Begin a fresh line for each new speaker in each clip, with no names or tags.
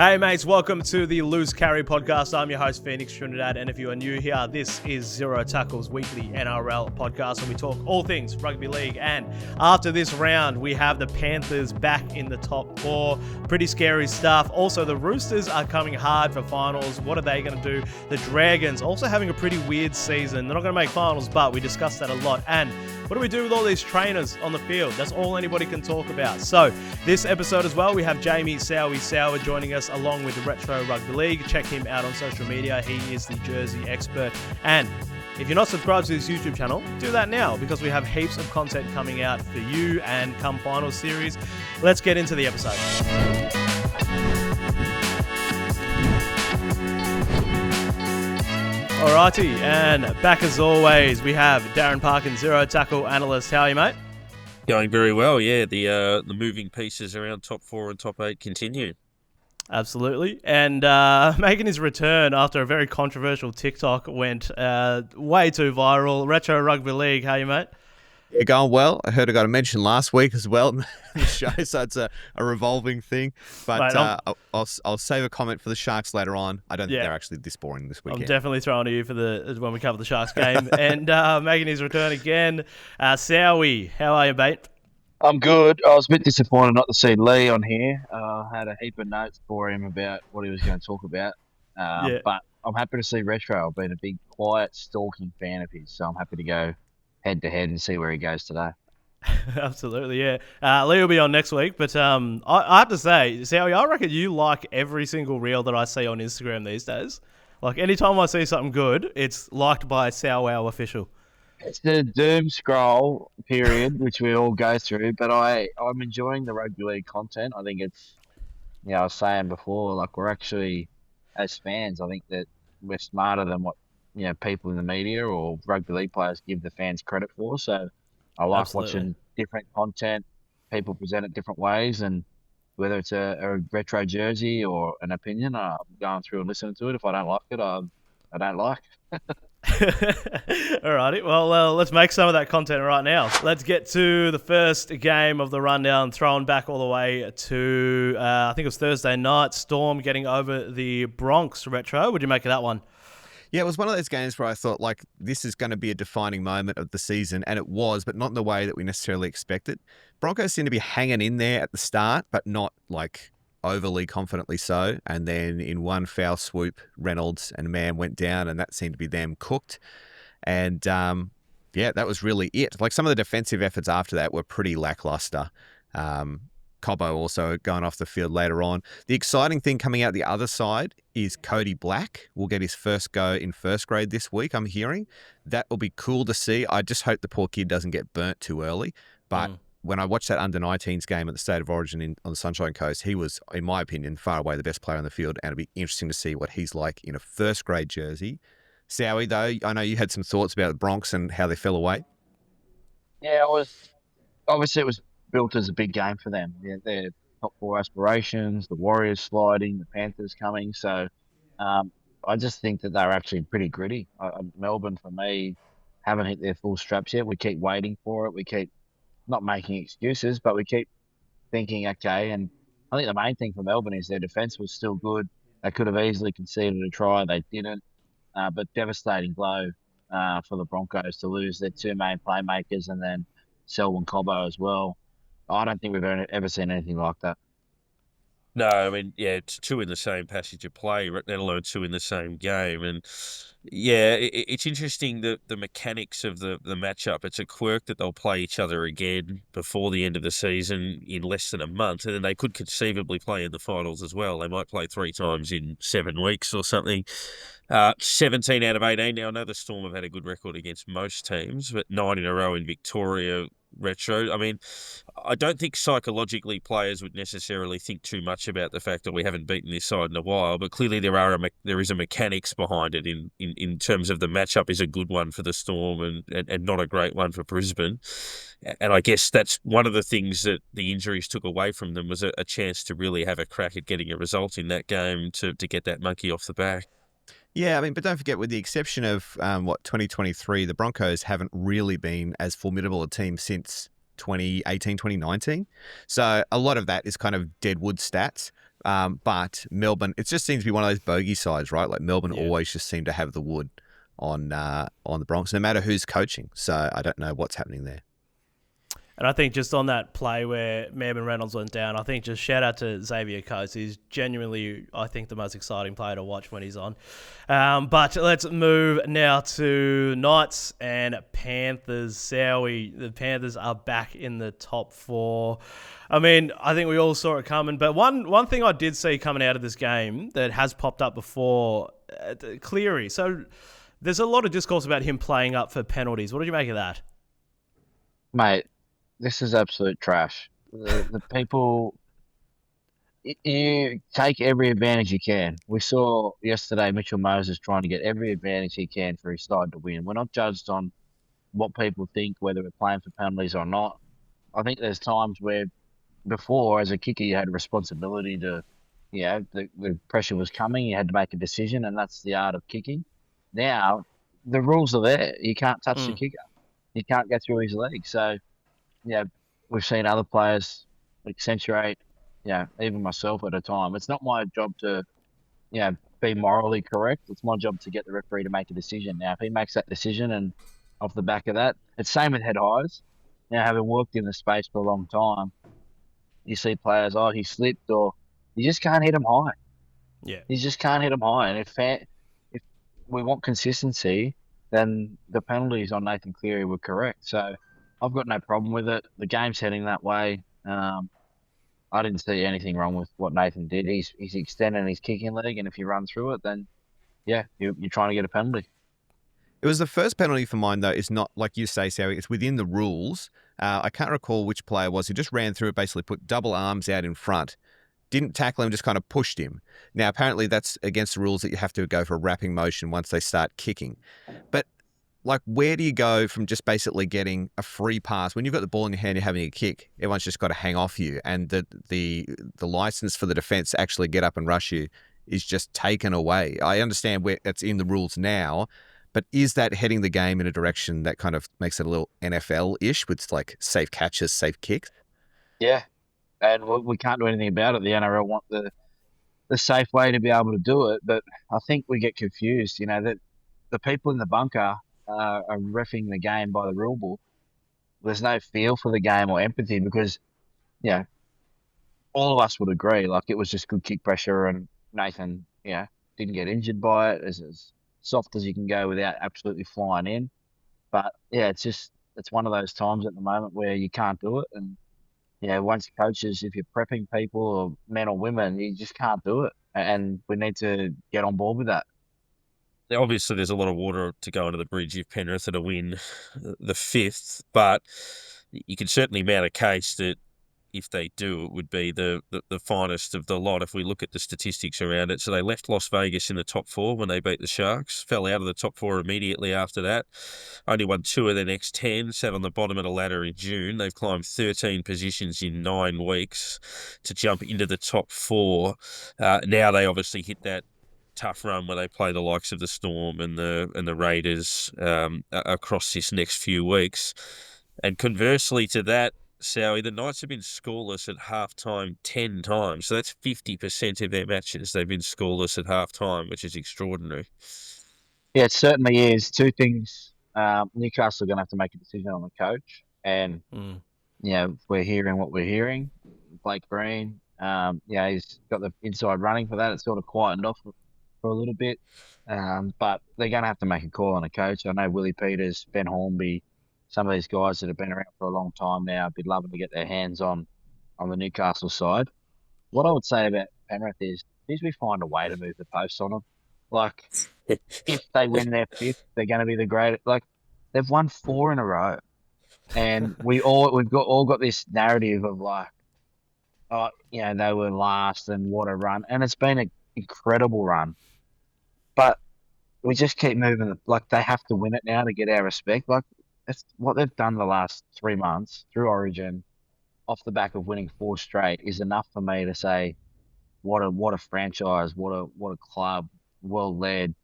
Hey mates, welcome to the Loose Carry podcast. I'm your host, Phoenix Trinidad, and if you are new here, this is Zero Tackle's weekly NRL podcast, and we talk all things rugby league. And after this round, we have the Panthers back in the top four. Pretty scary stuff. Also, the Roosters are coming hard for finals. What are they going to do? The Dragons also having a pretty weird season. They're not going to make finals, but we discussed that a lot. And what do we do with all these trainers on the field? That's all anybody can talk about. So this episode as well, we have Jamie Soward joining us along with the Retro Rugby League. Check him out on social media. He is the jersey expert. And if you're not subscribed to this YouTube channel, do that now because we have heaps of content coming out for you and come final series. Let's get into the episode. Alrighty, and back as always, we have Darren Parkin, Zero Tackle Analyst. How are you, mate?
Going very well, yeah. The moving pieces around top 4 and top 8 continue.
Absolutely. And making his return after a very controversial TikTok went way too viral. Retro Rugby League, how are you, mate?
Yeah, going well. I heard I got a mention last week as well in the show, so it's a revolving thing. But mate, I'll save a comment for the Sharks later on. I don't think they're actually this boring this weekend.
I'm definitely throwing to you for when we cover the Sharks game. And making his return again, Sowie, how are you, mate?
I'm good. I was a bit disappointed not to see Lee on here. I had a heap of notes for him about what he was going to talk about. But I'm happy to see Retro. I've been a big, quiet, stalking fan of his, so I'm happy to go head-to-head and see where he goes today.
Absolutely, yeah. Lee will be on next week, but I have to say, Sowie, I reckon you like every single reel that I see on Instagram these days. Like, anytime I see something good, it's liked by Sowie Official.
It's the doom scroll period, which we all go through, but I'm enjoying the rugby league content. I think it's, I was saying before, like, we're actually, as fans, I think that we're smarter than what, people in the media or rugby league players give the fans credit for. So I like watching different content, people present it different ways, and whether it's a retro jersey or an opinion, I'm going through and listening to it. If I don't like it, I don't like it.
Alrighty, well, let's make some of that content right now. Let's get to the first game of the rundown, thrown back all the way to, I think it was Thursday night, Storm getting over the Broncos. Retro, what did you make of that one?
Yeah, it was one of those games where I thought, like, this is going to be a defining moment of the season, and it was, but not in the way that we necessarily expected. Broncos seem to be hanging in there at the start, but not, like, overly confidently so. And then in one foul swoop, Reynolds and Mann went down, and that seemed to be them cooked. And, that was really it. Like, some of the defensive efforts after that were pretty lackluster. Cobbo also going off the field later on. The exciting thing coming out the other side is Cody Black will get his first go in first grade this week, I'm hearing. That will be cool to see. I just hope the poor kid doesn't get burnt too early. But when I watched that under-19s game at the State of Origin on the Sunshine Coast, he was, in my opinion, far away the best player on the field, and it'll be interesting to see what he's like in a first grade jersey. Sowie, though, I know you had some thoughts about the Broncos and how they fell away.
Yeah, it was built as a big game for them. Yeah, their top 4 aspirations, the Warriors sliding, the Panthers coming. So I just think that they're actually pretty gritty. Melbourne, for me, haven't hit their full straps yet. We keep waiting for it. We keep not making excuses, but we keep thinking, okay. And I think the main thing for Melbourne is their defence was still good. They could have easily conceded a try. They didn't. But devastating blow for the Broncos to lose their 2 main playmakers and then Selwyn Cobbo as well. I don't think we've ever seen anything like that.
No, I mean, it's 2 in the same passage of play, let alone 2 in the same game. And, it's interesting the mechanics of the matchup. It's a quirk that they'll play each other again before the end of the season in less than a month, and then they could conceivably play in the finals as well. They might play 3 times in 7 weeks or something. 17 out of 18. Now, I know the Storm have had a good record against most teams, but 9 in a row in Victoria. Retro. I mean, I don't think psychologically players would necessarily think too much about the fact that we haven't beaten this side in a while, but clearly there is a mechanics behind it in terms of the matchup is a good one for the Storm and not a great one for Brisbane. And I guess that's one of the things that the injuries took away from them was a chance to really have a crack at getting a result in that game to get that monkey off the back.
Yeah, I mean, but don't forget, with the exception of 2023, the Broncos haven't really been as formidable a team since 2018, 2019. So a lot of that is kind of deadwood stats. But Melbourne, it just seems to be one of those bogey sides, right? Like Melbourne
Yeah.
always just seem to have the wood on the Broncos, no matter who's coaching. So I don't know what's happening there.
And I think just on that play where Mervyn Reynolds went down, I think just shout out to Xavier Coates. He's genuinely, I think, the most exciting player to watch when he's on. But let's move now to Knights and Panthers. Sowie, the Panthers are back in the top 4. I mean, I think we all saw it coming. But one thing I did see coming out of this game that has popped up before, Cleary. So there's a lot of discourse about him playing up for penalties. What did you make of that?
Mate, this is absolute trash. The people, you take every advantage you can. We saw yesterday Mitchell Moses trying to get every advantage he can for his side to win. We're not judged on what people think, whether we're playing for penalties or not. I think there's times where before, as a kicker, you had a responsibility to, the pressure was coming. You had to make a decision, and that's the art of kicking. Now, the rules are there. You can't touch the kicker. You can't go through his legs. So, we've seen other players accentuate, even myself at a time. It's not my job to, be morally correct. It's my job to get the referee to make a decision. Now, if he makes that decision and off the back of that, it's same with head highs. Now, having worked in the space for a long time, you see players, he slipped, or you just can't hit him high.
Yeah.
You just can't hit him high. And if we want consistency, then the penalties on Nathan Cleary were correct. So I've got no problem with it. The game's heading that way. I didn't see anything wrong with what Nathan did. He's extending his kicking leg, and if you run through it, then you're trying to get a penalty.
It was the first penalty for mine, though. It's not, like you say, Sarah, it's within the rules. I can't recall which player it was. He just ran through it, basically put double arms out in front, didn't tackle him, just kind of pushed him. Now, apparently that's against the rules that you have to go for a wrapping motion once they start kicking. But, where do you go from just basically getting a free pass? When you've got the ball in your hand, you're having a kick, everyone's just got to hang off you. And the license for the defence to actually get up and rush you is just taken away. I understand where that's in the rules now, but is that heading the game in a direction that kind of makes it a little NFL-ish with safe catches, safe kicks?
Yeah, and we can't do anything about it. The NRL want the safe way to be able to do it, but I think we get confused. That the people in the bunker are reffing the game by the rule book. There's no feel for the game or empathy because, all of us would agree it was just good kick pressure, and Nathan, didn't get injured by it. As soft as you can go without absolutely flying in. But it's one of those times at the moment where you can't do it. And once coaches, if you're prepping people or men or women, you just can't do it. And we need to get on board with that.
Obviously, there's a lot of water to go under the bridge if Penrith are to win the 5th, but you can certainly mount a case that if they do, it would be the finest of the lot if we look at the statistics around it. So they left Las Vegas in the top 4 when they beat the Sharks, fell out of the top 4 immediately after that, only won 2 of their next 10, sat on the bottom of the ladder in June. They've climbed 13 positions in 9 weeks to jump into the top 4. Now they obviously hit that tough run where they play the likes of the Storm and the Raiders across this next few weeks. And conversely to that, Sowie, the Knights have been scoreless at halftime 10 times. So that's 50% of their matches. They've been scoreless at halftime, which is extraordinary.
Yeah, it certainly is. Two things. Newcastle are going to have to make a decision on the coach. And, we're hearing what we're hearing. Blake Green, he's got the inside running for that. It's sort of quietened off for a little bit. But they're going to have to make a call on a coach. I know Willie Peters, Ben Hornby, some of these guys that have been around for a long time now, I'd be loving to get their hands on the Newcastle side. What I would say about Penrith is we find a way to move the posts on them. If they win their 5th, they're going to be the greatest. They've won 4 in a row, and we've all got this narrative of they were last and what a run, and it's been an incredible run. But we just keep moving. They have to win it now to get our respect. That's what they've done the last 3 months through Origin, off the back of winning 4 straight, is enough for me to say, what a franchise, what a club, well led,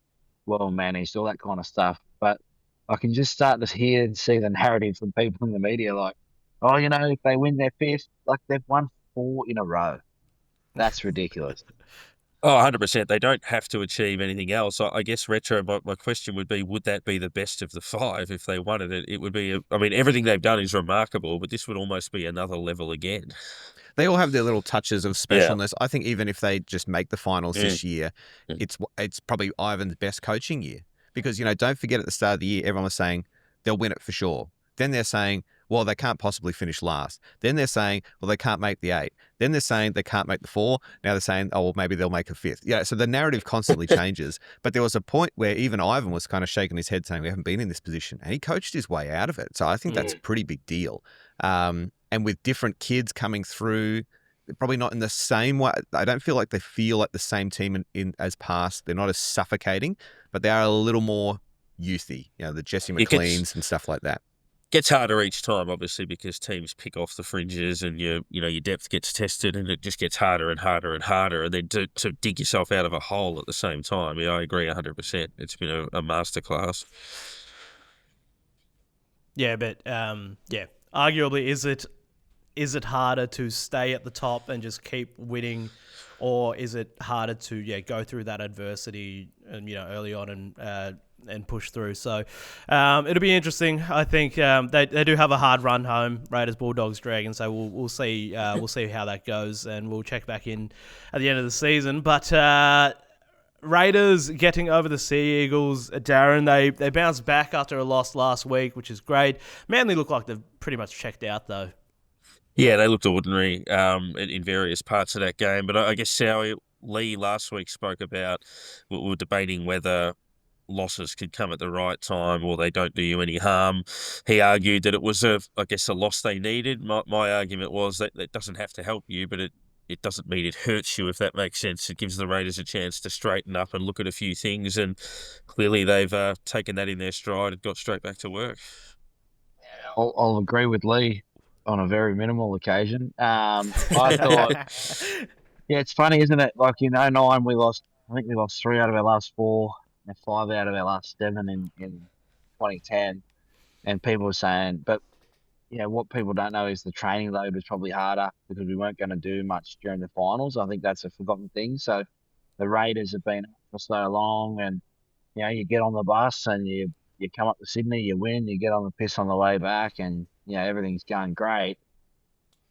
well managed, all that kind of stuff. But I can just start to hear and see the narrative from people in the media, if they win their 5th, they've won 4 in a row. That's ridiculous.
Oh, 100%. They don't have to achieve anything else. I guess retro, my question would be, would that be the best of the five if they wanted it? It would be, I mean, everything they've done is remarkable, but this would almost be another level again.
They all have their little touches of
Yeah.
specialness. I think even if they just make the finals this year,
Mm.
it's probably Ivan's best coaching year. Because, don't forget at the start of the year, everyone was saying they'll win it for sure. Then they're saying, well, they can't possibly finish last. Then they're saying, well, they can't make the 8. Then they're saying they can't make the 4. Now they're saying, oh, well, maybe they'll make a 5th. Yeah, so the narrative constantly changes. But there was a point where even Ivan was kind of shaking his head saying, we haven't been in this position. And he coached his way out of it. So I think that's a pretty big deal. And with different kids coming through, probably not in the same way. I don't feel like they feel like the same team in as past. They're not as suffocating, but they are a little more youthy. The Jesse McLeans and stuff like that.
Gets harder each time, obviously, because teams pick off the fringes and your depth gets tested, and it just gets harder and harder and harder. And then to dig yourself out of a hole at the same time. Yeah, I agree 100%. It's been a masterclass.
Yeah, but arguably, is it harder to stay at the top and just keep winning, or is it harder to go through that adversity and early on and push through? So it'll be interesting. I think they do have a hard run home, Raiders, Bulldogs, Dragons. So we'll see how that goes, and we'll check back in at the end of the season. But Raiders getting over the Sea Eagles, Darren, they bounced back after a loss last week, which is great. Manly look like they've pretty much checked out though.
Yeah, they looked ordinary in various parts of that game. But I guess Lee last week spoke about, we were debating whether losses could come at the right time or they don't do you any harm. He argued that it was a loss they needed. My argument was that it doesn't have to help you, but it doesn't mean it hurts you, if that makes sense. It gives the Raiders a chance to straighten up and look at a few things, and clearly they've taken that in their stride and got straight back to work.
I'll agree with Lee on a very minimal occasion. I thought, yeah, it's funny, isn't it? Like, 9, I think we lost 3 out of our last 4 and 5 out of our last 7 in 2010. And people were saying, but, what people don't know is the training load was probably harder because we weren't going to do much during the finals. I think that's a forgotten thing. So the Raiders have been up for so long, and, you get on the bus and you come up to Sydney, you win, you get on the piss on the way back, and everything's going great.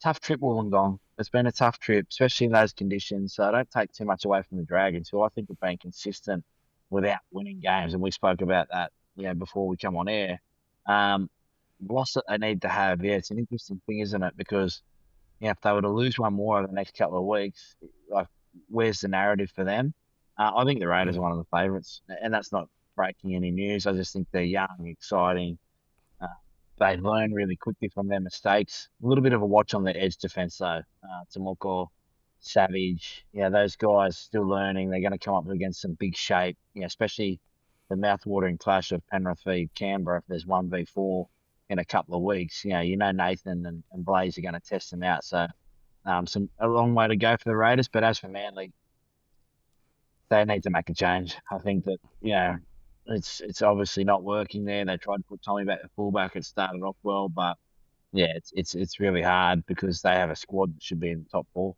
Tough trip, Wollongong. It's been a tough trip, especially in those conditions. So I don't take too much away from the Dragons, who I think have been consistent without winning games, and we spoke about that, before we come on air. Loss that they need to have. Yeah, it's an interesting thing, isn't it? Because if they were to lose one more over the next couple of weeks, like, where's the narrative for them? I think the Raiders are one of the favourites, and that's not breaking any news. I just think they're young, exciting. They learn really quickly from their mistakes. A little bit of a watch on their edge defence, though. Tomoko, Savage, those guys still learning. They're going to come up against some big shape, especially the mouth-watering clash of Penrith v Canberra. If there's 1v4 in a couple of weeks, Nathan and Blaze are going to test them out. So a long way to go for the Raiders. But as for Manly, they need to make a change. I think that, it's obviously not working there. They tried to put Tommy back to fullback. It started off well, but it's really hard because they have a squad that should be in the top 4.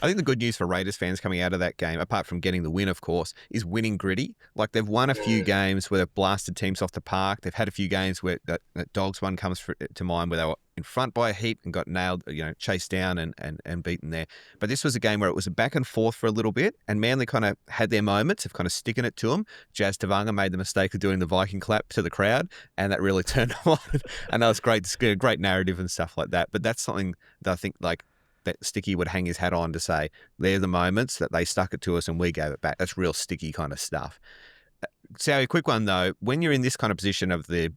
I think the good news for Raiders fans coming out of that game, apart from getting the win, of course, is winning gritty. Like, they've won a few games where they've blasted teams off the park. They've had a few games where that Dogs one comes to mind, where they were in front by a heap and got nailed, chased down and beaten there. But this was a game where it was a back and forth for a little bit, and Manly kind of had their moments of kind of sticking it to them. Jazz Tavanga made the mistake of doing the Viking clap to the crowd, and that really turned them on. And that was great. It's a great narrative and stuff like that. But that's something that I think, like, that Sticky would hang his hat on to say, they're the moments that they stuck it to us and we gave it back. That's real Sticky kind of stuff. So a quick one, though. When you're in this kind of position of the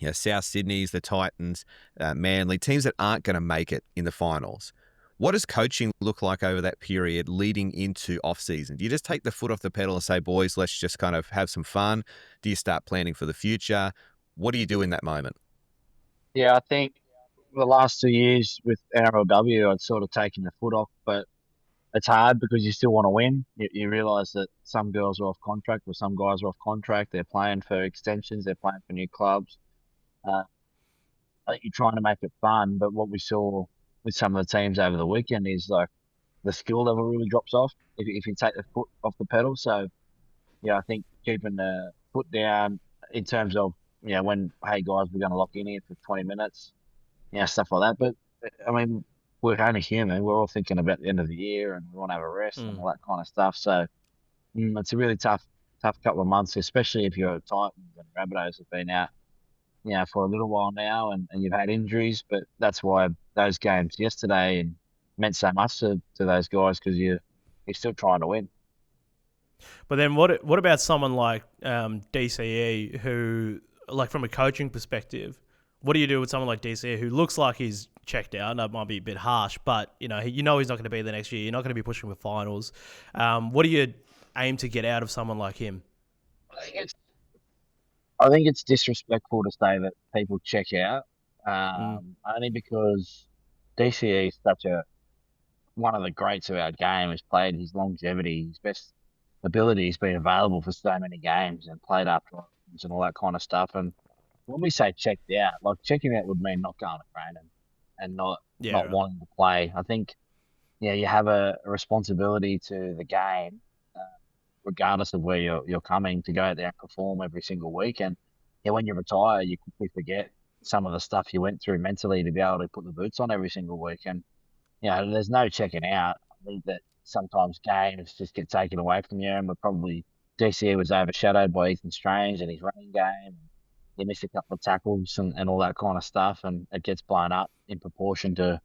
South Sydneys, the Titans, Manly, teams that aren't going to make it in the finals, what does coaching look like over that period leading into off-season? Do you just take the foot off the pedal and say, boys, let's just kind of have some fun? Do you start planning for the future? What do you do in that moment?
Yeah, I think the last 2 years with NRLW, I'd sort of taken the foot off, but it's hard because you still want to win. You realise that some girls are off contract or some guys are off contract. They're playing for extensions. They're playing for new clubs. I think you're trying to make it fun, but what we saw with some of the teams over the weekend is, like, the skill level really drops off if you take the foot off the pedal. So yeah, I think keeping the foot down in terms of when, hey guys, we're going to lock in here for 20 minutes, stuff like that. But I mean, we're only human. We're all thinking about the end of the year and we want to have a rest and all that kind of stuff. So it's a really tough couple of months, especially if you're Titans and Rabbitohs have been out, for a little while now, and you've had injuries. But that's why those games yesterday and meant so much to those guys, because you're still trying to win.
But then what about someone like DCE, who, like, from a coaching perspective, what do you do with someone like DCE who looks like he's checked out? And that might be a bit harsh, but he's not going to be there next year. You're not going to be pushing for finals. What do you aim to get out of someone like him?
I think it's disrespectful to say that people check out, only because DCE is one of the greats of our game. Has played his longevity, his best ability. He's been available for so many games and played after and all that kind of stuff. And when we say checked out, like, checking out would mean not going to training and not wanting to play. I think you have a responsibility to the game, regardless of where you're coming, to go out there and perform every single week. And when you retire, you quickly forget some of the stuff you went through mentally to be able to put the boots on every single week. And there's no checking out. I think that sometimes games just get taken away from you, and DCE was overshadowed by Ethan Strange and his running game. He missed a couple of tackles and all that kind of stuff, and it gets blown up in proportion to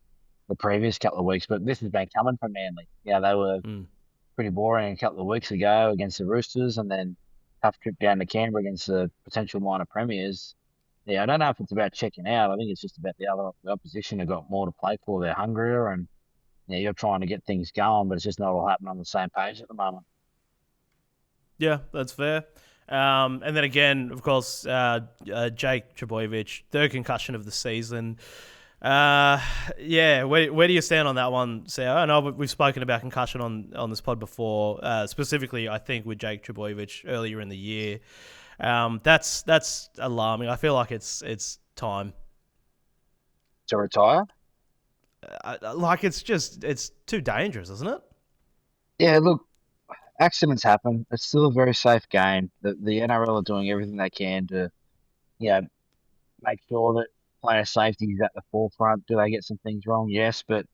the previous couple of weeks. But this has been coming from Manly. They were pretty boring a couple of weeks ago against the Roosters, and then tough trip down to Canberra against the potential minor premiers. I don't know if it's about checking out. I think it's just about the opposition have got more to play for. They're hungrier, and you're trying to get things going, but it's just not all happening on the same page at the moment.
Yeah, that's fair. And then again, of course, Jake Trbojevic, third concussion of the season. Where do you stand on that one, Sao? I know we've spoken about concussion on this pod before, specifically, I think, with Jake Trbojevic earlier in the year. That's alarming. I feel like it's time
to retire.
It's too dangerous, isn't it?
Yeah, look, accidents happen. It's still a very safe game. The NRL are doing everything they can to, make sure that player safety is at the forefront. Do they get some things wrong? Yes, but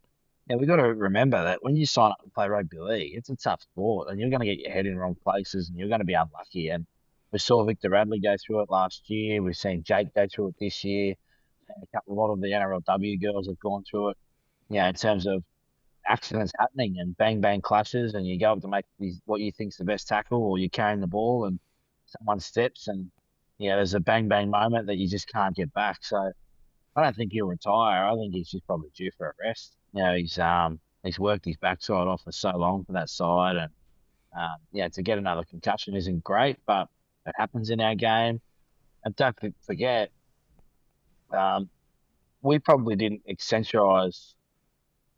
we've got to remember that when you sign up to play rugby league, it's a tough sport, and you're going to get your head in wrong places, and you're going to be unlucky. And we saw Victor Radley go through it last year. We've seen Jake go through it this year. And a lot of the NRLW girls have gone through it. In terms of accidents happening and bang clashes, and you go up to make what you think's the best tackle, or you're carrying the ball and someone steps, and there's a bang moment that you just can't get back. So I don't think he'll retire. I think he's just probably due for a rest. He's worked his backside off for so long for that side, and to get another concussion isn't great, but it happens in our game. And don't forget, we probably didn't accentuate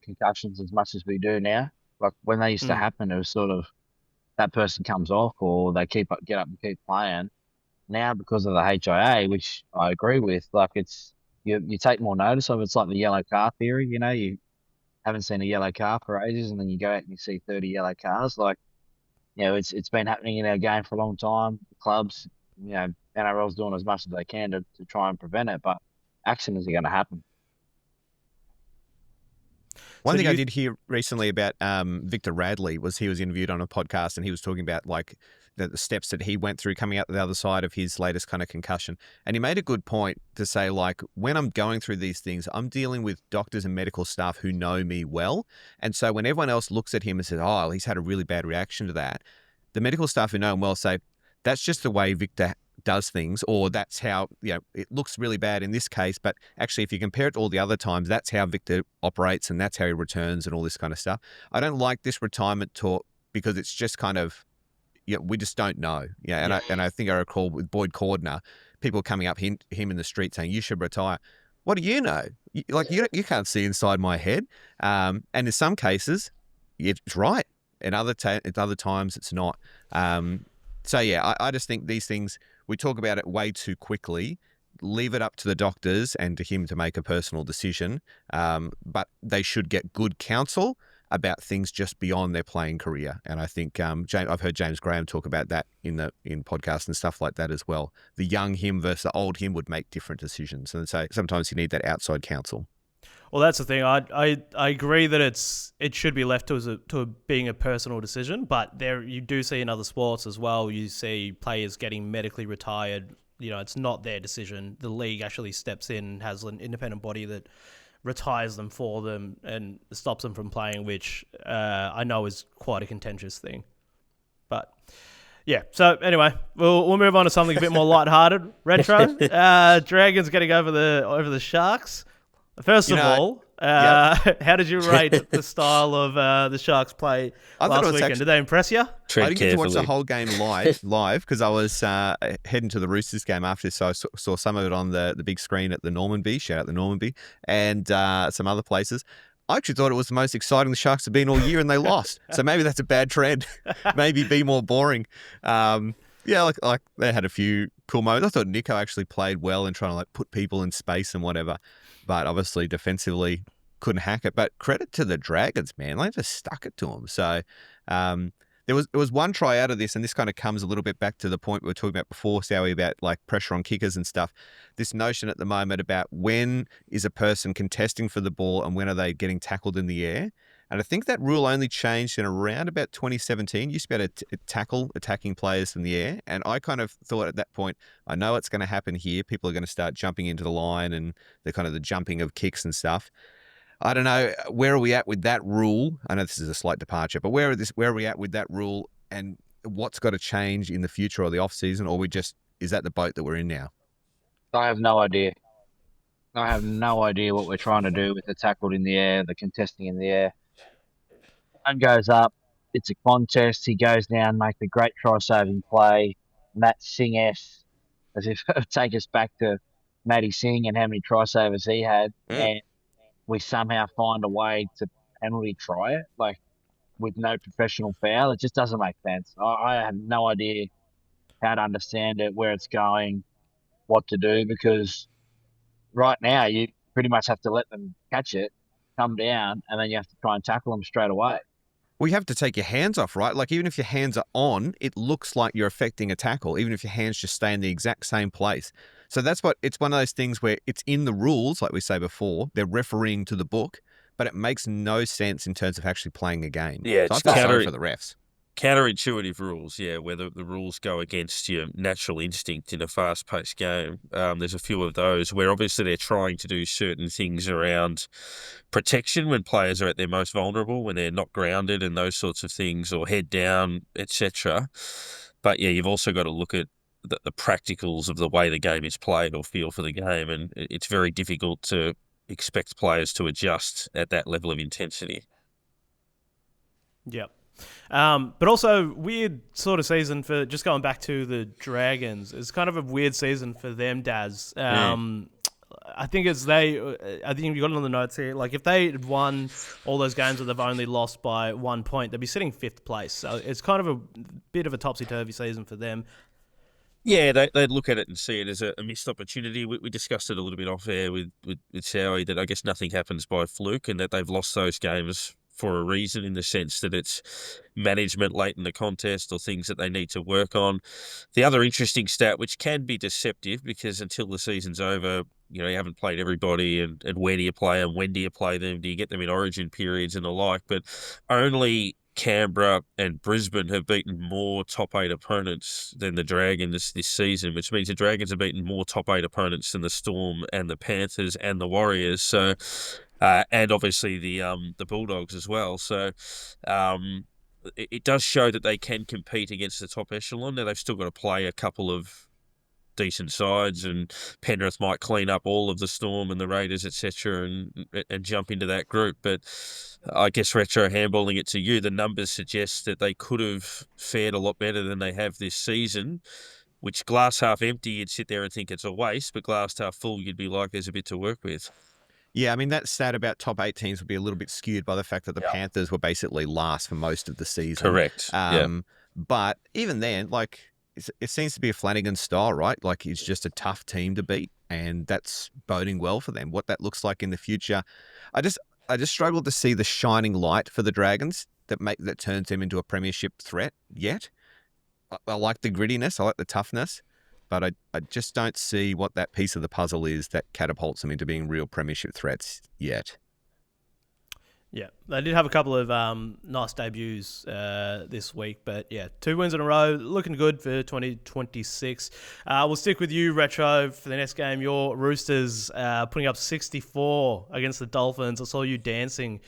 concussions as much as we do now. Like, when they used to happen, it was sort of that person comes off, or they get up and keep playing. Now, because of the HIA, which I agree with, like, it's you take more notice of. It's like the yellow car theory. You haven't seen a yellow car for ages, and then you go out and you see 30 yellow cars. Like, it's been happening in our game for a long time. The clubs, NRL's doing as much as they can to try and prevent it, but accidents are going to happen.
One thing I did hear recently about Victor Radley was he was interviewed on a podcast, and he was talking about, like, the steps that he went through coming out the other side of his latest kind of concussion. And he made a good point to say, like, when I'm going through these things, I'm dealing with doctors and medical staff who know me well. And so when everyone else looks at him and says, oh, he's had a really bad reaction to that, the medical staff who know him well say, that's just the way Victor does things, or that's how, it looks really bad in this case, but actually if you compare it to all the other times, that's how Victor operates and that's how he returns and all this kind of stuff. I don't like this retirement talk because it's just kind of, we just don't know. And I think I recall with Boyd Cordner, people coming up him in the street saying, you should retire. What do you know? You can't see inside my head. And in some cases, it's right. And other times it's not. I just think these things, we talk about it way too quickly. Leave it up to the doctors and to him to make a personal decision. But they should get good counsel. about things just beyond their playing career. And I think I've heard James Graham talk about that in podcasts and stuff like that as well. The young him versus the old him would make different decisions. And so sometimes you need that outside counsel.
Well, that's the thing. I agree that it should be left to being a personal decision, but there you do see in other sports as well. You see players getting medically retired. It's not their decision. The league actually steps in, has an independent body that retires them for them and stops them from playing, which I know is quite a contentious thing. But yeah, so anyway, we'll move on to something a bit more lighthearted. Retro, Dragons getting over the Sharks. First of all, how did you rate the style of the Sharks play last weekend? Did they impress you?
I didn't get to watch the whole game live because I was heading to the Roosters game after, so I saw some of it on the big screen at the Normanby. Shout out the Normanby and some other places. I actually thought it was the most exciting the Sharks have been all year, and they lost. So maybe that's a bad trend. Maybe be more boring. Like they had a few cool moments. I thought Nico actually played well in trying to put people in space and whatever, but obviously defensively couldn't hack it. But credit to the Dragons, man. They just stuck it to them. So there was one try out of this, and this kind of comes a little bit back to the point we were talking about before, Sowie, about pressure on kickers and stuff. This notion at the moment about when is a person contesting for the ball and when are they getting tackled in the air. And I think that rule only changed in around about 2017. You used to be able to tackle attacking players from the air. And I kind of thought at that point, I know it's going to happen here. People are going to start jumping into the line and the jumping of kicks and stuff. I don't know, where are we at with that rule? I know this is a slight departure, but where are we at with that rule, and what's got to change in the future or the off season, or is that the boat that we're in now?
I have no idea. I have no idea what we're trying to do with the tackled in the air, the contesting in the air. One goes up, it's a contest, he goes down, make the great try-saving play, Matt Singh-esque, as if take us back to Matty Singh and how many try-savers he had, and we somehow find a way to penalty try it, with no professional foul. It just doesn't make sense. I have no idea how to understand it, where it's going, what to do, because right now you pretty much have to let them catch it, come down, and then you have to try and tackle them straight away.
Well, you have to take your hands off, right? Even if your hands are on, it looks like you're affecting a tackle, even if your hands just stay in the exact same place. So it's one of those things where it's in the rules, like we say before, they're refereeing to the book, but it makes no sense in terms of actually playing a game.
Yeah,
so I feel sorry for the refs.
Counterintuitive rules, where the rules go against your natural instinct in a fast-paced game. There's a few of those where obviously they're trying to do certain things around protection when players are at their most vulnerable, when they're not grounded and those sorts of things, or head down, etc. But you've also got to look at the practicals of the way the game is played or feel for the game, and it's very difficult to expect players to adjust at that level of intensity.
Yep. But also weird sort of season for, just going back to the Dragons, it's kind of a weird season for them, Daz. I think you got it on the notes here. If they had won all those games that they've only lost by 1 point, they'd be sitting 5th place. So it's kind of a bit of a topsy-turvy season for them.
Yeah, they'd look at it and see it as a missed opportunity. We discussed it a little bit off air with Soward, that I guess nothing happens by fluke, and that they've lost those games for a reason, in the sense that it's management late in the contest or things that they need to work on. The other interesting stat, which can be deceptive, because until the season's over, you haven't played everybody, and where do you play them, when do you play them, do you get them in origin periods and the like, but only Canberra and Brisbane have beaten more top 8 opponents than the Dragons this season, which means the Dragons have beaten more top 8 opponents than the Storm and the Panthers and the Warriors. So, and obviously the Bulldogs as well. So, it does show that they can compete against the top echelon. Now they've still got to play a couple of decent sides, and Penrith might clean up all of the Storm and the Raiders, etc., and jump into that group. But I guess, Retro, handballing it to you, the numbers suggest that they could have fared a lot better than they have this season, which glass half empty, you'd sit there and think it's a waste, but glass half full, you'd be like, there's a bit to work with.
Yeah, I mean, that stat about top 8 teams would be a little bit skewed by the fact that the Panthers were basically last for most of the season.
Correct.
But even then, it seems to be a Flanagan style, right? It's just a tough team to beat, and that's boding well for them. What that looks like in the future, I just struggle to see the shining light for the Dragons that turns them into a premiership threat yet. I like the grittiness, I like the toughness, but I just don't see what that piece of the puzzle is that catapults them into being real premiership threats yet.
Yeah, they did have a couple of nice debuts this week, but yeah, 2 wins in a row, looking good for 2026. We'll stick with you, Retro, for the next game. Your Roosters putting up 64 against the Dolphins. I saw you dancing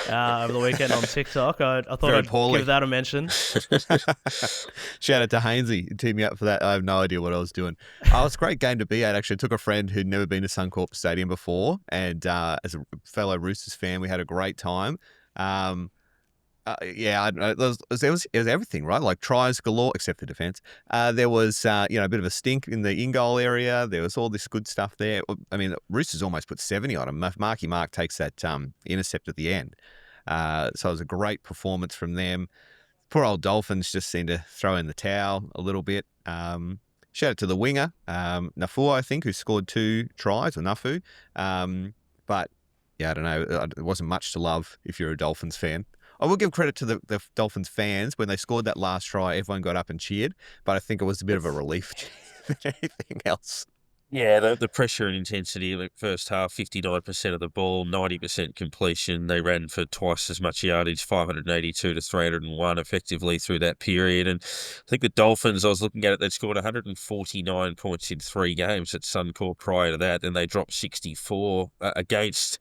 over the weekend on TikTok. I thought
Very
I'd
poorly.
give that a mention.
Shout out to Hainsey, he teamed me up for that. I have no idea what I was doing. It was a great game to be at, actually. I took a friend who'd never been to Suncorp Stadium before, and as a fellow Roosters fan, we had a great time. Yeah, I don't know. It was everything, right? Like tries galore, except for defense. There was, a bit of a stink in the in-goal area. There was all this good stuff there. I mean, Roosters almost put 70 on him. Marky Mark takes that intercept at the end. So it was a great performance from them. Poor old Dolphins just seemed to throw in the towel a little bit. Shout out to the winger, Nafu, I think, who scored 2 tries, or Nafu. But yeah, I don't know. It wasn't much to love if you're a Dolphins fan. I will give credit to the Dolphins fans. When they scored that last try, everyone got up and cheered. But I think it was a bit of a relief than anything else.
Yeah, the pressure and intensity, like first half, 59% of the ball, 90% completion. They ran for twice as much yardage, 582 to 301 effectively through that period. And I think the Dolphins, I was looking at it, they'd scored 149 points in 3 games at Suncorp prior to that. Then they dropped 64 against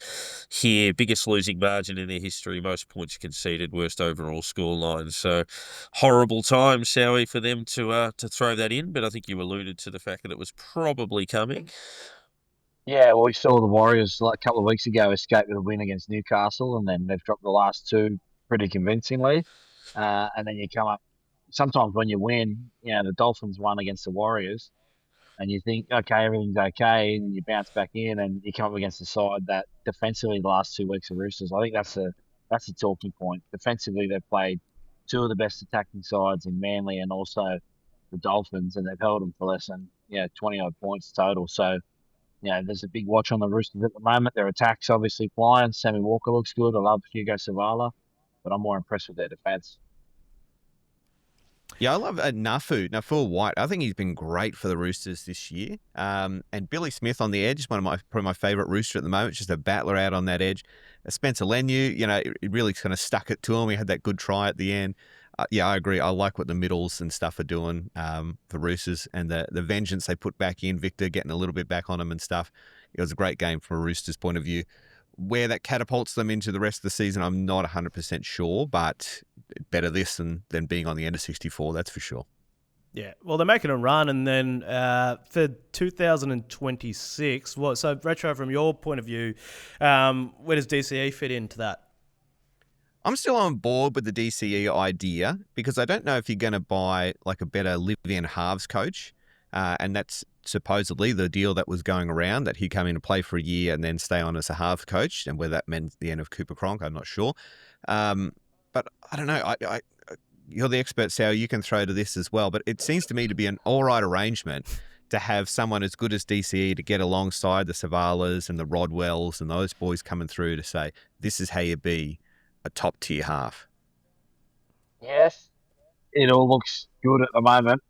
here, biggest losing margin in their history, most points conceded, worst overall scoreline. So horrible time, Sowie, for them to throw that in. But I think you alluded to the fact that it was probably coming.
Yeah, well, we saw the Warriors like a couple of weeks ago escape with a win against Newcastle, and then they've dropped the last 2 pretty convincingly. And then you come up. Sometimes when you win, the Dolphins won against the Warriors, and you think, okay, everything's okay, and you bounce back in, and you come up against the side that defensively the last 2 weeks of Roosters. I think that's a talking point. Defensively, they've played 2 of the best attacking sides in Manly and also the Dolphins, and they've held them for less than 20 odd points total. So there's a big watch on the Roosters at the moment. Their attack's obviously flying. Sammy Walker looks good. I love Hugo Savala, but I'm more impressed with their defence.
Yeah, I love Nafu White. I think he's been great for the Roosters this year. And Billy Smith on the edge is probably my favourite Rooster at the moment. Just a battler out on that edge. Spencer Leniu, it really kind of stuck it to him. He had that good try at the end. Yeah, I agree. I like what the middles and stuff are doing for Roosters, and the vengeance they put back in. Victor getting a little bit back on him and stuff. It was a great game from a Roosters point of view. Where that catapults them into the rest of the season, I'm not 100% sure, but better this than being on the end of 64, that's for sure.
Yeah, well, they're making a run, and then for 2026, so Retro, from your point of view, where does DCE fit into that?
I'm still on board with the DCE idea because I don't know if you're going to buy like a better live-in halves coach, and that's supposedly the deal that was going around, that he'd come in and play for a year and then stay on as a halves coach, and whether that meant the end of Cooper Cronk, I'm not sure. But I don't know. I you're the expert, Sal. You can throw to this as well, but it seems to me to be an all right arrangement to have someone as good as DCE to get alongside the Savalas and the Rodwells and those boys coming through to say, this is how you be a top tier half.
Yes, it all looks good at the moment.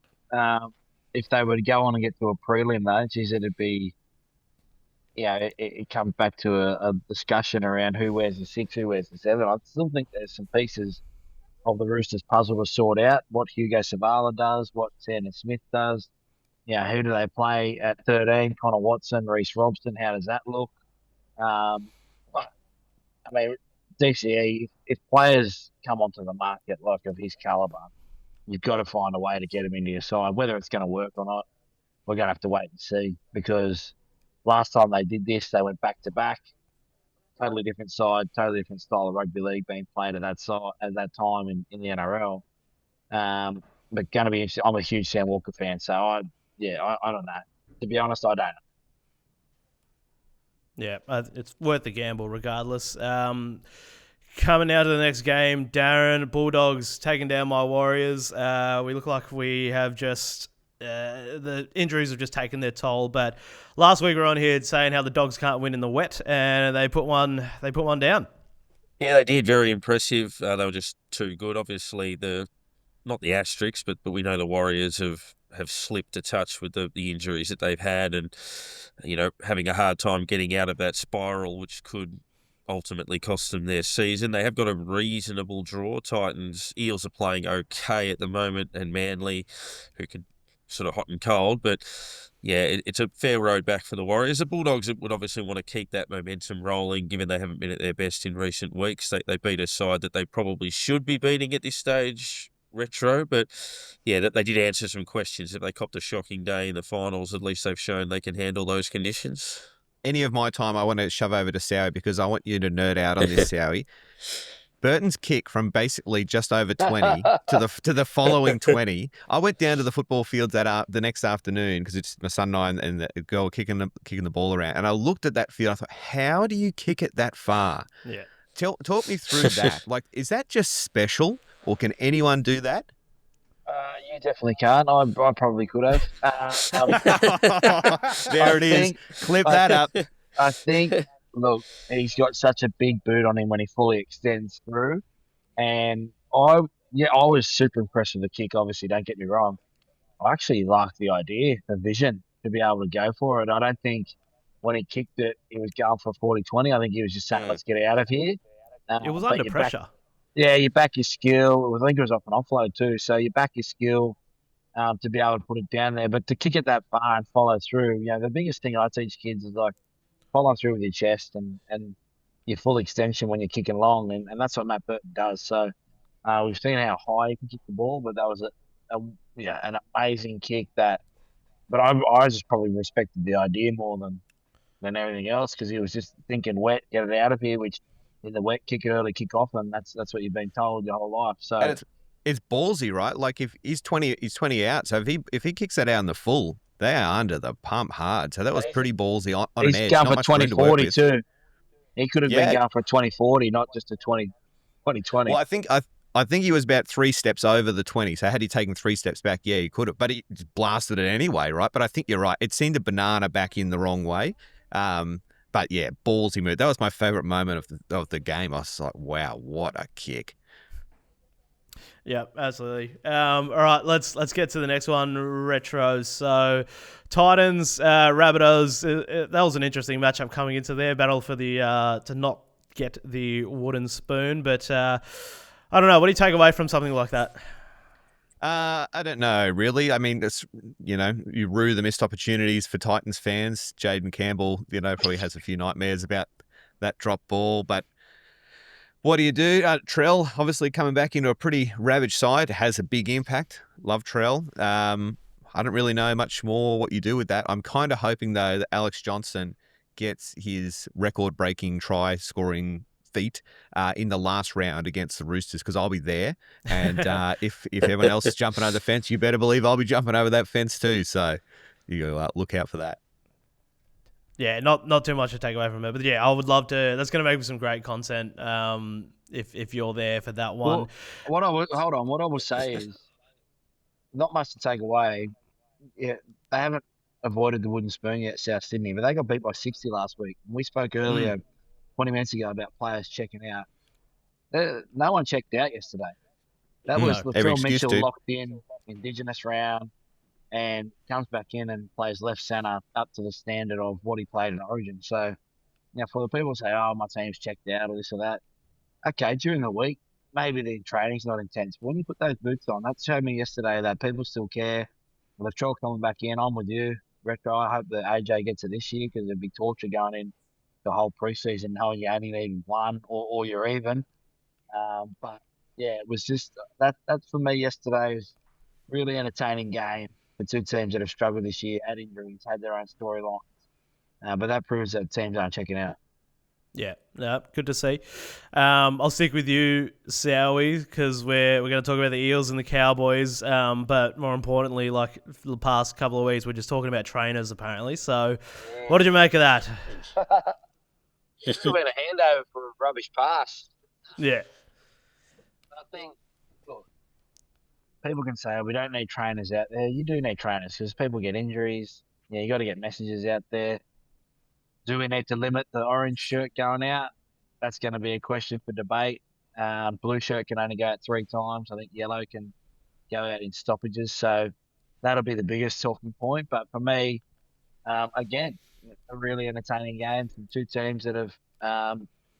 If they were to go on and get to a prelim, though, geez, it'd be, it comes back to a discussion around who wears the 6, who wears the 7. I still think there's some pieces of the Roosters puzzle to sort out. What Hugo Savala does, what Sandon Smith does. Who do they play at 13? Connor Watson, Reece Robson. How does that look? DCE, if players come onto the market like of his calibre, you've got to find a way to get him into your side. Whether it's going to work or not, we're going to have to wait and see, because last time they did this, they went back to back. Totally different side, totally different style of rugby league being played at that side at that time in the NRL. But going to be interesting. I'm a huge Sam Walker fan, so I don't know. To be honest, I don't know.
Yeah, it's worth the gamble regardless. Coming out of the next game, Darren, Bulldogs taking down my Warriors. We look like we have just... the injuries have just taken their toll, but last week we were on here saying how the Dogs can't win in the wet, and they put one down.
Yeah, they did. Very impressive. They were just too good. Obviously, not the Asterix, but we know the Warriors have slipped a touch with the injuries that they've had, and having a hard time getting out of that spiral, which could ultimately cost them their season. They have got a reasonable draw. Titans, Eels are playing okay at the moment, and Manly, who could sort of hot and cold, but yeah, it's a fair road back for the Warriors. The Bulldogs would obviously want to keep that momentum rolling, given they haven't been at their best in recent weeks. They beat a side that they probably should be beating at this stage, Retro, but yeah, that they did answer some questions. If they copped a shocking day in the finals, at least they've shown they can handle those conditions.
Any of my time, I want to shove over to Soward because I want you to nerd out on this, Soward. Burton's kick from basically just over 20 to the following 20. I went down to the football fields the next afternoon because it's my son and I and the girl were kicking the ball around, and I looked at that field. I thought, how do you kick it that far?
Yeah.
Talk me through that. Like, is that just special, or can anyone do that?
You definitely can't. I probably could have.
There it is. Clip that up.
I think, look, he's got such a big boot on him when he fully extends through. And I was super impressed with the kick, obviously, don't get me wrong. I actually like the idea, the vision, to be able to go for it. I don't think when he kicked it, he was going for 40-20. I think he was just saying, let's get out of here.
It was under pressure.
You back your skill. I think it was off an offload too. So you back your skill to be able to put it down there. But to kick it that far and follow through, the biggest thing I teach kids is like follow through with your chest and your full extension when you're kicking long. And that's what Matt Burton does. So we've seen how high he can kick the ball, but that was an amazing kick but I just probably respected the idea more than everything else because he was just thinking wet, get it out of here, which in the wet, kick it early, kick off, and that's what you've been told your whole life. So
and it's ballsy, right? Like if he's 20 out. So if he kicks that out in the full, they are under the pump hard. So that was pretty ballsy on an edge.
He's going for 20-40 too. He could have been going for a 20-40, not just a 20-20.
Well, I think he was about 3 steps over the 20. So had he taken 3 steps back, yeah, he could have. But he just blasted it anyway, right? But I think you're right. It seemed a banana back in the wrong way. But yeah, ballsy move. That was my favourite moment of the game. I was like, wow, what a kick.
Yeah, absolutely. All right, let's get to the next one, Retro. So, Titans, Rabbitohs. That was an interesting matchup coming into their battle for the to not get the wooden spoon. But I don't know. What do you take away from something like that?
I don't know, really. I mean, it's, you rue the missed opportunities for Titans fans. Jaden Campbell, probably has a few nightmares about that drop ball. But what do you do? Trell, obviously coming back into a pretty ravaged side, has a big impact. Love Trell. I don't really know much more what you do with that. I'm kind of hoping, though, that Alex Johnston gets his record-breaking try-scoring feat in the last round against the Roosters, because I'll be there. And if everyone else is jumping over the fence, you better believe I'll be jumping over that fence too. So you look out for that.
Yeah, not too much to take away from it, but yeah, I would love to. That's going to make some great content if you're there for that one.
Well, what I will say is not much to take away. Yeah, they haven't avoided the wooden spoon yet, South Sydney, but they got beat by 60 last week. We spoke earlier. 20 minutes ago about players checking out. No one checked out yesterday. That was Latrell Mitchell locked in, Indigenous round, and comes back in and plays left centre up to the standard of what he played in Origin. So, for the people who say, oh, my team's checked out or this or that, okay, during the week, maybe the training's not intense. But when you put those boots on, that showed me yesterday that people still care. Latrell coming back in, I'm with you. Retro, I hope that AJ gets it this year because there'd be torture going in the whole preseason knowing you only need one or you're even. But yeah, it was just that for me yesterday was really entertaining game for two teams that have struggled this year, had injuries, had their own storylines. But that proves that teams aren't checking out.
Yeah, good to see. I'll stick with you, Sowie, because we're going to talk about the Eels and the Cowboys. But more importantly, like for the past couple of weeks, we're just talking about trainers apparently. So, what did you make of that?
Just about a handover for a rubbish pass.
Yeah.
I think,
look, people can say, we don't need trainers out there. You do need trainers because people get injuries. You got to get messages out there. Do we need to limit the orange shirt going out? that's going to be a question for debate. Blue shirt can only go out 3 times. I think yellow can go out in stoppages. So that'll be the biggest talking point. But for me, again, a really entertaining game from two teams that have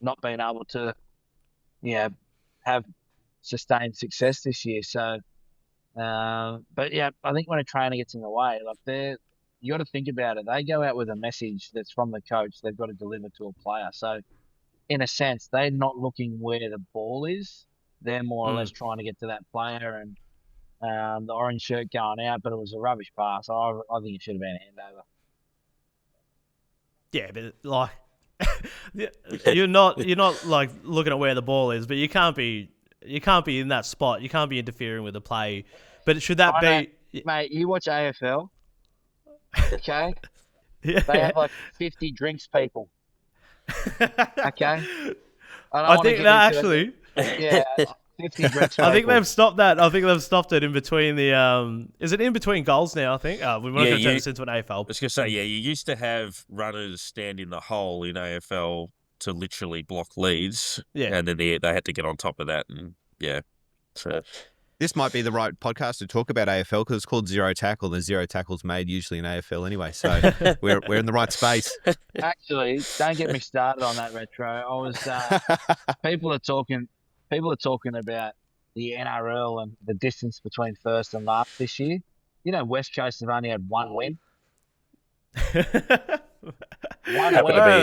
not been able to, have sustained success this year. So, but yeah, I think when a trainer gets in the way, like you got to think about it. They go out with a message that's from the coach. They've got to deliver to a player. So, in a sense, they're not looking where the ball is. They're more or less trying to get to that player. And the orange shirt going out, but it was a rubbish pass. I think it should have been a handover.
Yeah, but like you're not like looking at where the ball is, but you can't be in that spot. You can't be interfering with the play. But should that be,
mate? You watch AFL, okay?
Yeah.
They have like 50 drinks people. Okay.
I think that actually.
Yeah. 50 drinks people.
I think they've stopped that. I think they've stopped it in between the. Is it in between goals now? I think. We're not going to turn this into an AFL.
I was going to say, yeah, you used to have runners stand in the hole in AFL to literally block leads.
Yeah.
And then they had to get on top of that. And yeah. So.
This might be the right podcast to talk about AFL because it's called Zero Tackle. There's 0 tackles made usually in AFL anyway, so we're in the right space.
Actually, don't get me started on that, Retro. I was people are talking about the NRL and the distance between first and last this year. You know, West Coast have only had 1 win.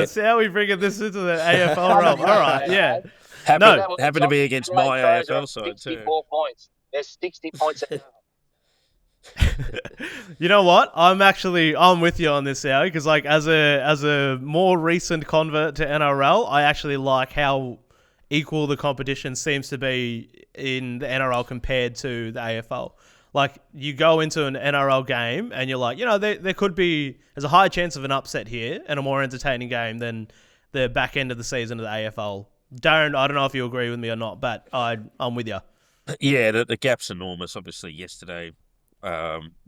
See how we bringing this into the AFL realm. All right, yeah.
Happened to be against my AFL side too.
64 points. There's 60 points.
You know what? I'm with you on this, Soward, because like as a more recent convert to NRL, I actually like how equal the competition seems to be in the NRL compared to the AFL. Like you go into an NRL game and you're like, there's a higher chance of an upset here and a more entertaining game than the back end of the season of the AFL. Darren, I don't know if you agree with me or not, but I'm with you.
Yeah, the gap's enormous. Obviously, yesterday,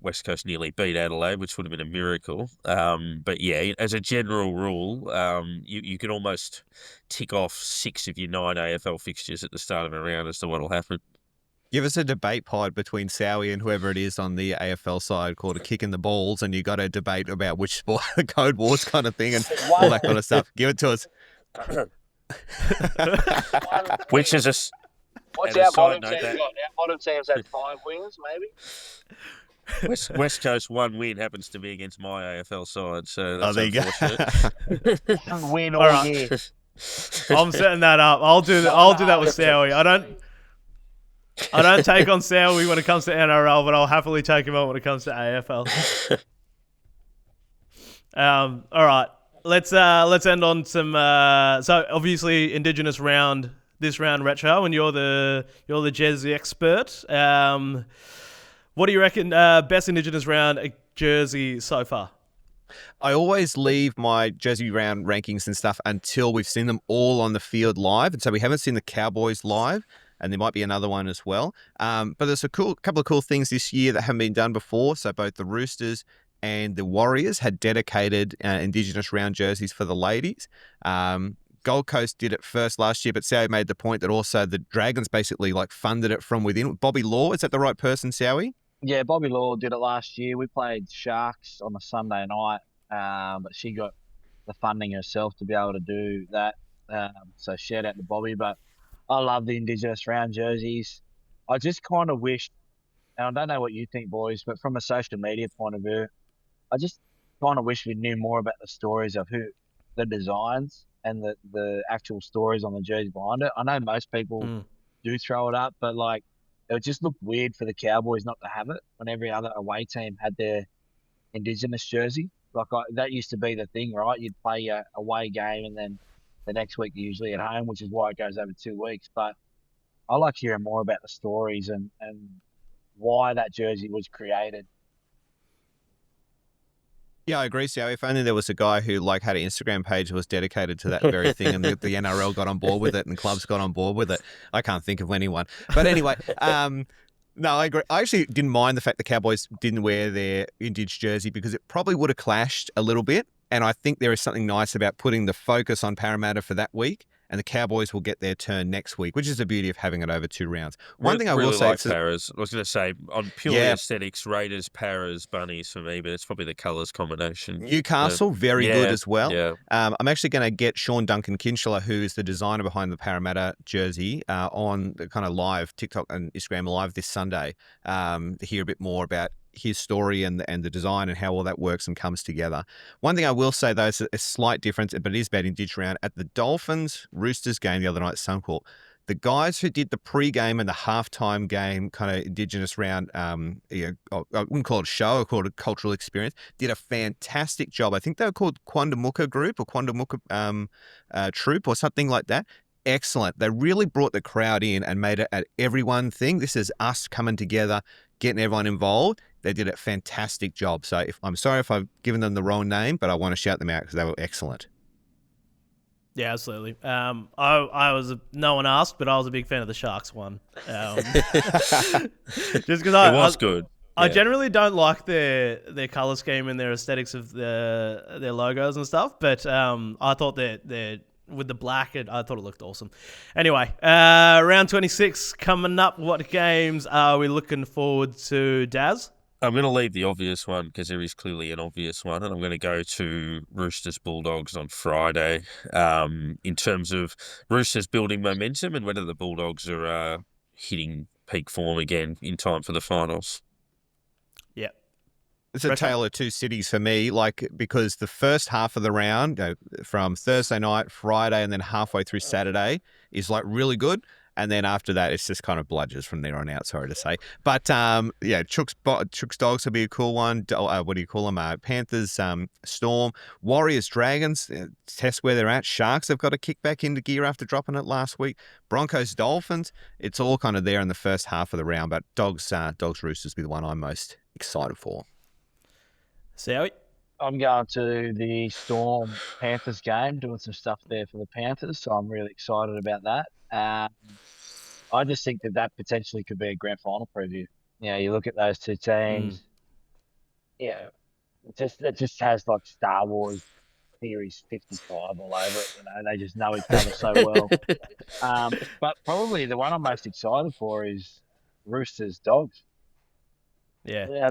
West Coast nearly beat Adelaide, which would have been a miracle. But yeah, as a general rule, you can almost tick off 6 of your 9 AFL fixtures at the start of a round as to what will happen.
Give us a debate pod between Soward and whoever it is on the AFL side called a kick in the balls, and you got a debate about which sport, Code Wars kind of thing, and all that kind of stuff. Give it to us.
Which is a.
What's our bottom team got? Our bottom team's had 5 wins, maybe.
West Coast 1 win happens to be against my AFL side, so that's
there you
unfortunate.
One win all year.
I'm setting that up. I'll do that with Soward. I don't take on Soward when it comes to NRL, but I'll happily take him on when it comes to AFL. All right, let's end on some. So obviously, Indigenous round. This round, Retro, and you're the jersey expert. What do you reckon? Best Indigenous round jersey so far?
I always leave my jersey round rankings and stuff until we've seen them all on the field live, and so we haven't seen the Cowboys live, and there might be another one as well. But there's a couple of cool things this year that haven't been done before. So both the Roosters and the Warriors had dedicated Indigenous round jerseys for the ladies. Gold Coast did it first last year, but Sowie made the point that also the Dragons basically like funded it from within. Bobby Law, is that the right person, Sowie?
Yeah, Bobby Law did it last year. We played Sharks on a Sunday night, but she got the funding herself to be able to do that. So shout out to Bobby. But I love the Indigenous round jerseys. I just kind of wish, and I don't know what you think, boys, but from a social media point of view, I just kind of wish we knew more about the stories of the designs and the actual stories on the jersey behind it. I know most people do throw it up, but like it would just look weird for the Cowboys not to have it when every other away team had their Indigenous jersey. Like that used to be the thing, right? You'd play a away game and then the next week you're usually at home, which is why it goes over 2 weeks. But I like hearing more about the stories and why that jersey was created.
Yeah, I agree, Sowie. If only there was a guy who had an Instagram page that was dedicated to that very thing and the NRL got on board with it and clubs got on board with it. I can't think of anyone. But anyway, no, I agree. I actually didn't mind the fact the Cowboys didn't wear their Indigenous jersey because it probably would have clashed a little bit. And I think there is something nice about putting the focus on Parramatta for that week and the Cowboys will get their turn next week, which is the beauty of having it over 2 rounds. One thing I
really
will say,
like Paras. I was going to say on purely aesthetics, Raiders, Paras, Bunnies for me, but it's probably the colours combination.
Newcastle, very good as well.
Yeah.
I'm actually going to get Sean Duncan Kinchler, who is the designer behind the Parramatta jersey, on the kind of live TikTok and Instagram live this Sunday to hear a bit more about his story and the design and how all that works and comes together. One thing I will say, though, is a slight difference, but it is about Indigenous round. At the Dolphins Roosters game the other night at Suncorp, the guys who did the pre-game and the halftime game kind of Indigenous round, I wouldn't call it a show, I call it a cultural experience, did a fantastic job. I think they were called Quandamooka Group or Quandamooka Troop or something like that. Excellent. They really brought the crowd in and made it an everyone thing. This is us coming together, getting everyone involved. They did a fantastic job. So I'm sorry if I've given them the wrong name, but I want to shout them out because they were excellent.
Yeah, absolutely. No one asked, but I was a big fan of the Sharks one. Just because
it was good.
I generally don't like their color scheme and their aesthetics of their logos and stuff, but I thought their with the black, I thought it looked awesome. Anyway, round 26 coming up. What games are we looking forward to, Daz?
I'm going to leave the obvious one because there is clearly an obvious one, and I'm going to go to Roosters Bulldogs on Friday. In terms of Roosters building momentum and whether the Bulldogs are hitting peak form again in time for the finals.
Yeah.
It's a tale of two cities for me, because the first half of the round, from Thursday night, Friday, and then halfway through Saturday is really good. And then after that, it's just kind of bludgers from there on out, sorry to say. But, Chook's Dogs will be a cool one. What do you call them? Panthers, Storm, Warriors, Dragons, test where they're at. Sharks have got to kick back into gear after dropping it last week. Broncos, Dolphins, it's all kind of there in the first half of the round. But Dogs, Roosters will be the one I'm most excited for.
Sowie?
I'm going to the Storm Panthers game, doing some stuff there for the Panthers, so I'm really excited about that. I just think that potentially could be a grand final preview. You look at those two teams. It just has Star Wars Series 55 all over it. They just know each other so well. But probably the one I'm most excited for is Roosters Dogs.
Yeah.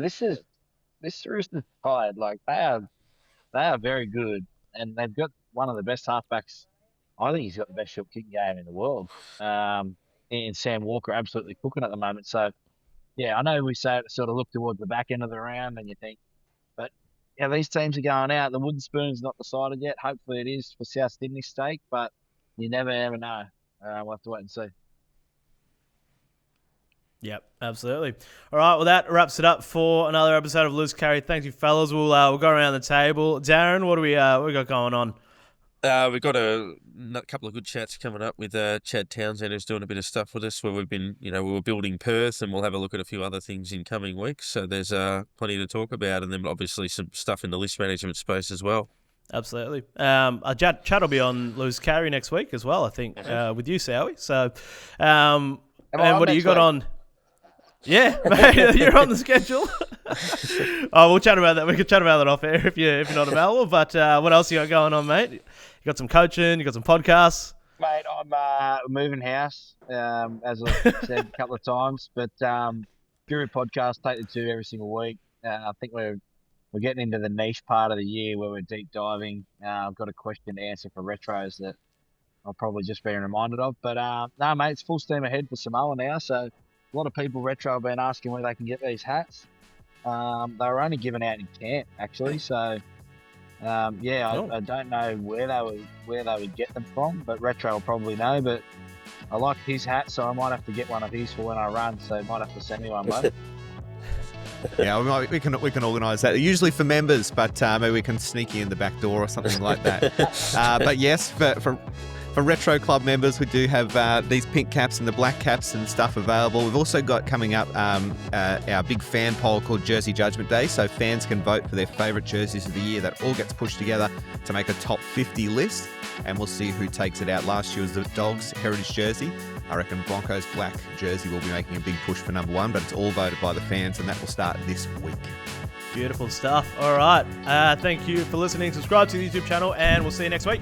This Roosters side, they are very good, and they've got one of the best halfbacks. I think he's got the best short kick game in the world. And Sam Walker absolutely cooking at the moment. So, I know we say it to sort of look towards the back end of the round and you think, but these teams are going out. The wooden spoon's not decided yet. Hopefully it is for South Sydney's sake, but you never ever know. We'll have to wait and see.
Yep, absolutely. All right, well, that wraps it up for another episode of Loose Carry. Thank you, fellas. We'll go around the table. Darren, what do we got going on?
We've got a couple of good chats coming up with Chad Townsend, who's doing a bit of stuff with us where we've been, we were building Perth, and we'll have a look at a few other things in coming weeks. So there's plenty to talk about, and then obviously some stuff in the list management space as well.
Absolutely. Chad will be on Loose Carry next week as well, I think, with you, Sowie. So, and what do you got on? Yeah, mate, you're on the schedule. We'll chat about that. We can chat about that off air if you're not available. But what else you got going on, mate? You got some coaching, you got some podcasts.
Mate, I'm moving house, as I've said a couple of times. But Guru podcast, take the two every single week. I think we're getting into the niche part of the year where we're deep diving. I've got a question to answer for retros that I'll probably just be reminded of. But no, mate, it's full steam ahead for Samoa now. So a lot of people retro have been asking where they can get these hats. They were only given out in camp, actually. So, I don't know where they would get them from, but retro will probably know. But I like his hat, so I might have to get one of his for when I run. So might have to send me one, mate.
Yeah, we can organise that. Usually for members, but maybe we can sneak you in the back door or something like that. But yes, for Retro Club members, we do have these pink caps and the black caps and stuff available. We've also got coming up our big fan poll called Jersey Judgment Day, so fans can vote for their favourite jerseys of the year. That all gets pushed together to make a top 50 list, and we'll see who takes it out. Last year was the Dogs Heritage Jersey. I reckon Broncos black jersey will be making a big push for number one, but it's all voted by the fans, and that will start this week.
Beautiful stuff. All right. Thank you for listening. Subscribe to the YouTube channel, and we'll see you next week.